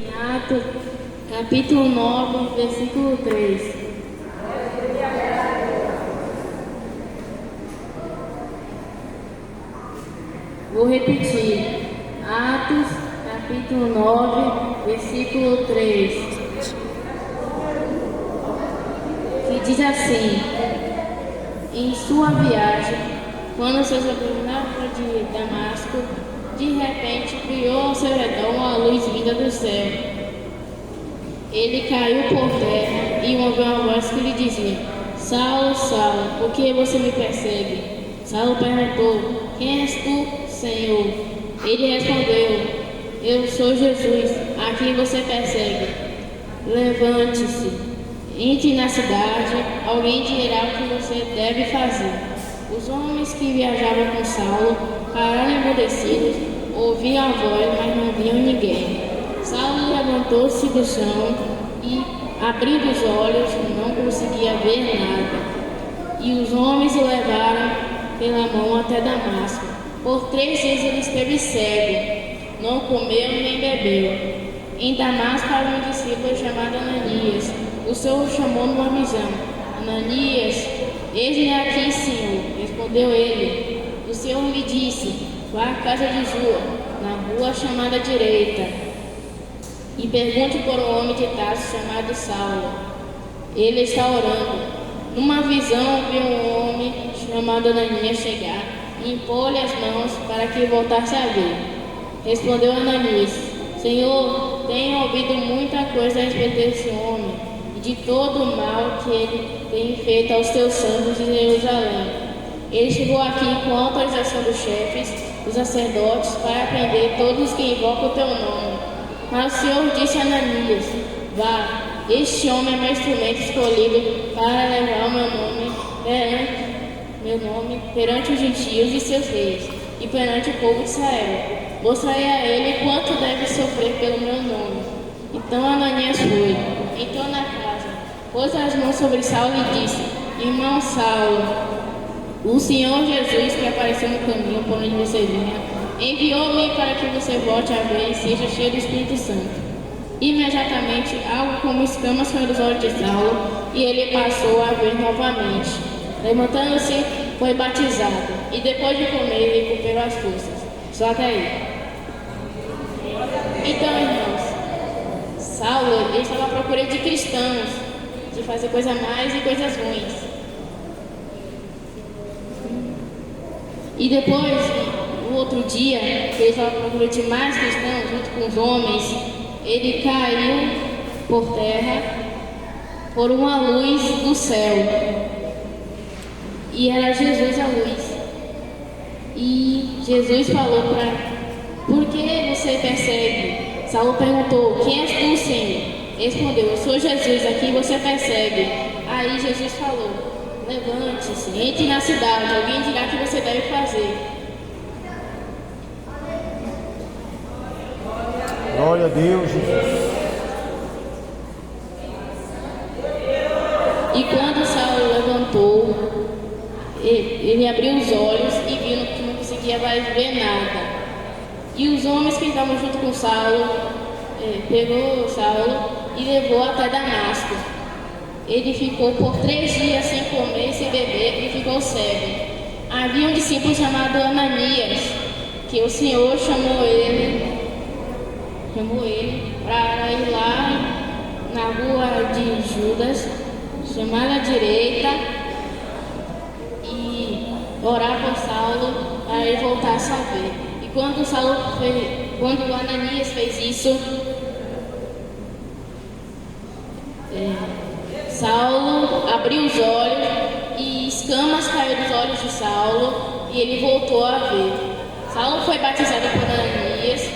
Atos, capítulo 9, versículo 3. Vou repetir. Atos, capítulo 9, versículo 3. Que diz assim: em sua viagem, quando se aproximava de Damasco, de repente brilhou ao seu redor uma luz vinda do céu. Ele caiu por terra e ouviu uma voz que lhe dizia: Saulo, Saulo, por que você me persegue? Saulo perguntou: quem és tu, Senhor? Ele respondeu: eu sou Jesus, a quem você persegue. Levante-se, entre na cidade, alguém dirá o que você deve fazer. Os homens que viajavam com Saulo pararam emudecidos, ouviam a voz, mas não viam ninguém. Saulo levantou-se do chão e, abrindo os olhos, não conseguia ver nada. E os homens o levaram pela mão até Damasco. Por 3 dias ele esteve cego, não comeu nem bebeu. Em Damasco havia um discípulo chamado Ananias. O Senhor o chamou numa visão: Ananias. Eis-me aqui, Senhor, respondeu ele. O Senhor lhe disse: vá à casa de João, na rua chamada direita, e pergunte por um homem de Tarso chamado Saulo. Ele está orando. Numa visão viu um homem chamado Ananias chegar e impor-lhe as mãos para que voltasse a ver. Respondeu Ananias: Senhor, tenho ouvido muita coisa a respeito desse homem e de todo o mal que ele tem feito aos teus santos de Jerusalém. Ele chegou aqui com autorização dos chefes, dos sacerdotes, para prender todos que invocam o teu nome. Mas o Senhor disse a Ananias: vá, este homem é meu instrumento escolhido para levar o meu nome perante os gentios e seus reis, e perante o povo de Israel. Mostrarei a ele quanto deve sofrer pelo meu nome. Então Ananias foi, entrou na casa, pôs as mãos sobre Saulo e disse: irmão Saulo, o Senhor Jesus, que apareceu no caminho por onde você vinha, enviou-me para que você volte a ver e seja cheio do Espírito Santo. Imediatamente, algo como escamas caiu dos olhos de Saulo, e ele passou a ver novamente. Levantando-se, foi batizado, e depois de comer, recuperou as forças. Só até aí. Então, irmãos, Saulo ele estava à procura de cristãos, de fazer coisas mais e coisas ruins. E depois, no outro dia, que ele estava à procura de mais cristãos, junto com os homens, ele caiu por terra por uma luz do céu. E era Jesus a luz. E Jesus falou para: por que você persegue? Saulo perguntou: quem és tu, Senhor? Respondeu: eu sou Jesus, a quem você persegue. Aí Jesus falou: levante-se, entre na cidade, alguém dirá o que você deve fazer. Glória a Deus, Jesus. E quando Saulo levantou, ele abriu os olhos e viu que não conseguia mais ver nada. E os homens que estavam junto com Saulo, pegou Saulo e levou até Damasco. Ele ficou por 3 dias sem comer e sem beber e ficou cego. Havia um discípulo chamado Ananias, que o Senhor chamou ele para ir lá na rua de Judas, chamada direita, e orar por Saulo para ele voltar a saber. E quando Ananias fez isso, Saulo abriu os olhos e escamas caíram dos olhos de Saulo e ele voltou a ver. Saulo foi batizado por Ananias,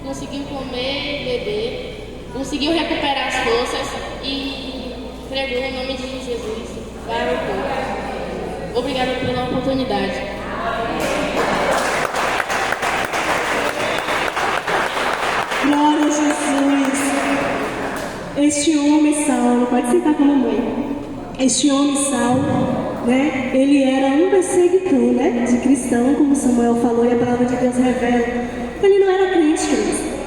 conseguiu comer e beber, conseguiu recuperar as forças e pregou o nome de Jesus para o povo. Obrigada pela oportunidade. Glória a Jesus. Este homem Saulo, pode sentar com a mamãe. Este homem Saulo, né? Ele era um perseguidor, né? De cristão, como Samuel falou e a palavra de Deus revela. Ele não era crente,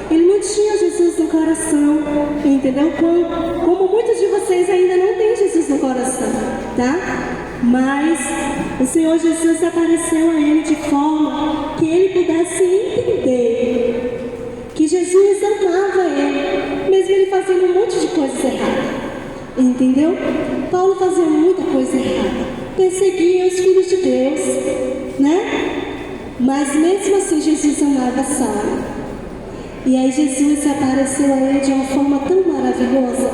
ele não tinha Jesus no coração, entendeu? Como muitos de vocês ainda não têm Jesus no coração, tá? Mas o Senhor Jesus apareceu a ele de forma que ele pudesse entender que Jesus amava ele, mesmo ele fazendo um monte de coisas erradas, entendeu? Paulo fazia muita coisa errada, perseguia os filhos de Deus, né? Mas mesmo assim Jesus amava Saulo. E aí Jesus apareceu a ele de uma forma tão maravilhosa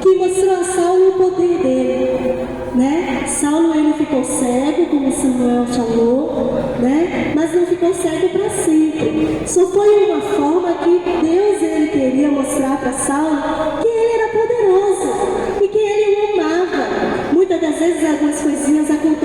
que mostrou a Saulo o poder dele, né? Saulo ele ficou cego, como Samuel falou, né? Mas não ficou cego para sempre. Só foi uma forma que Deus ele queria mostrar para Saulo que ele era poderoso e que ele o amava. Muitas das vezes algumas coisinhas aconteciam